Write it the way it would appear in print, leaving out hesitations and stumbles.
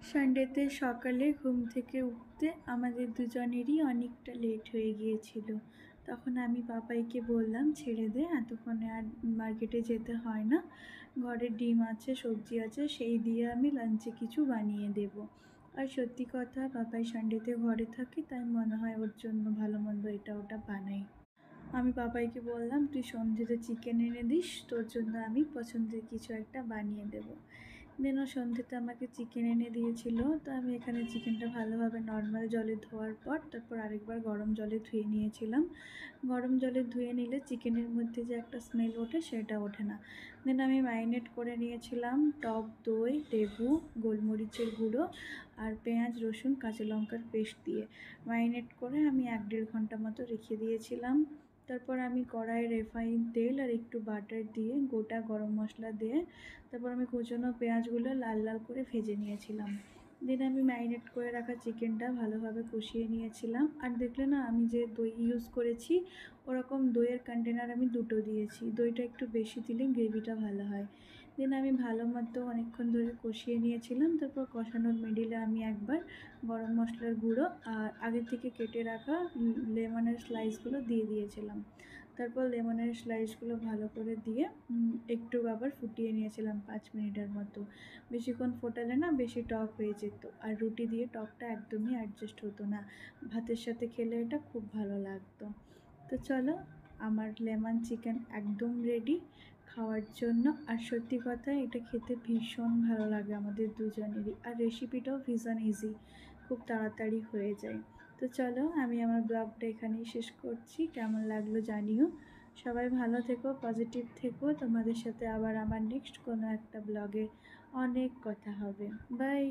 সানডেতে সকালে ঘুম থেকে উঠতে আমাদের দুজনেরই অনেকটা লেট হয়ে গিয়েছিল। তখন আমি পাপাইকে বললাম, ছেড়ে দে, এতক্ষণে আর মার্কেটে যেতে হয় না, ঘরে ডিম আছে, সবজি আছে, সেই দিয়ে আমি লাঞ্চে কিছু বানিয়ে দেব। আর সত্যি কথা, পাপাই সানডেতে ঘরে থাকে, তাই মনে হয় ওর জন্য ভালো মন্দ এটা ওটা বানাই। আমি পাপাইকে বললাম, তুই সন্ধ্যেতে চিকেন এনে দিস, তোর জন্য আমি পছন্দের কিছু একটা বানিয়ে দেবো। দেন ও সন্ধ্যেতে আমাকে চিকেন এনে দিয়েছিল। তো আমি এখানে চিকেনটা ভালোভাবে নর্মাল জলে ধোয়ার পর তারপর আরেকবার গরম জলে ধুয়ে নিয়েছিলাম। গরম জলে ধুয়ে নিলে চিকেনের মধ্যে যে একটা স্মেল ওঠে সেটা ওঠে না। দেন আমি ম্যারিনেট করে নিয়েছিলাম টক দই, লেবু, গোলমরিচের গুঁড়ো আর পেঁয়াজ, রসুন, কাঁচা লঙ্কার পেস্ট দিয়ে ম্যারিনেট করে আমি 1-1.5 ঘন্টা মতো রেখে দিয়েছিলাম। তারপর আমি কড়াইয়ে রিফাইন তেল আর একটু বাটার দিয়ে গোটা গরম মশলা দিয়ে তারপর আমি কুচনো পেঁয়াজগুলো লাল লাল করে ভেজে নিয়েছিলাম। দেন আমি ম্যারিনেট করে রাখা চিকেনটা ভালোভাবে কষিয়ে নিয়েছিলাম। আর দেখলে না, আমি যে দই ইউজ করেছি ওরকম দইয়ের কন্টেনার আমি 2টো দিয়েছি। দইটা একটু বেশি দিলে গ্রেভিটা ভালো হয়। দেন আমি ভালো মতো অনেকক্ষণ ধরে কষিয়ে নিয়েছিলাম। তারপর কষানোর মিডিলে আমি একবার গরম মশলার গুঁড়ো আর আগে থেকে কেটে রাখা লেমনের স্লাইসগুলো দিয়ে দিয়েছিলাম। তারপর লেমনের স্লাইসগুলো ভালো করে দিয়ে একটু আবার ফুটিয়ে নিয়েছিলাম 5 মিনিটের মতো। বেশিক্ষণ ফোটালে না বেশি টক হয়ে যেত, আর রুটি দিয়ে টকটা একদমই অ্যাডজাস্ট হতো না। ভাতের সাথে খেলে এটা খুব ভালো লাগতো। তো চলো, আমার লেমন চিকেন একদম রেডি খাওয়ার জন্য। আর সত্যি কথা, এটা খেতে ভীষণ ভালো লাগে আমাদের দুজনেরই। আর রেসিপিটাও ভীষণ ইজি, খুব তাড়াতাড়ি হয়ে যায়। তো চলো, আমি আমার ব্লগটা এখানেই শেষ করছি। কেমন লাগলো জানিও। সবাই ভালো থেকো, পজিটিভ থেকো। তোমাদের সাথে আবার আমার নেক্সট কোনো একটা ব্লগে অনেক কথা হবে। বাই।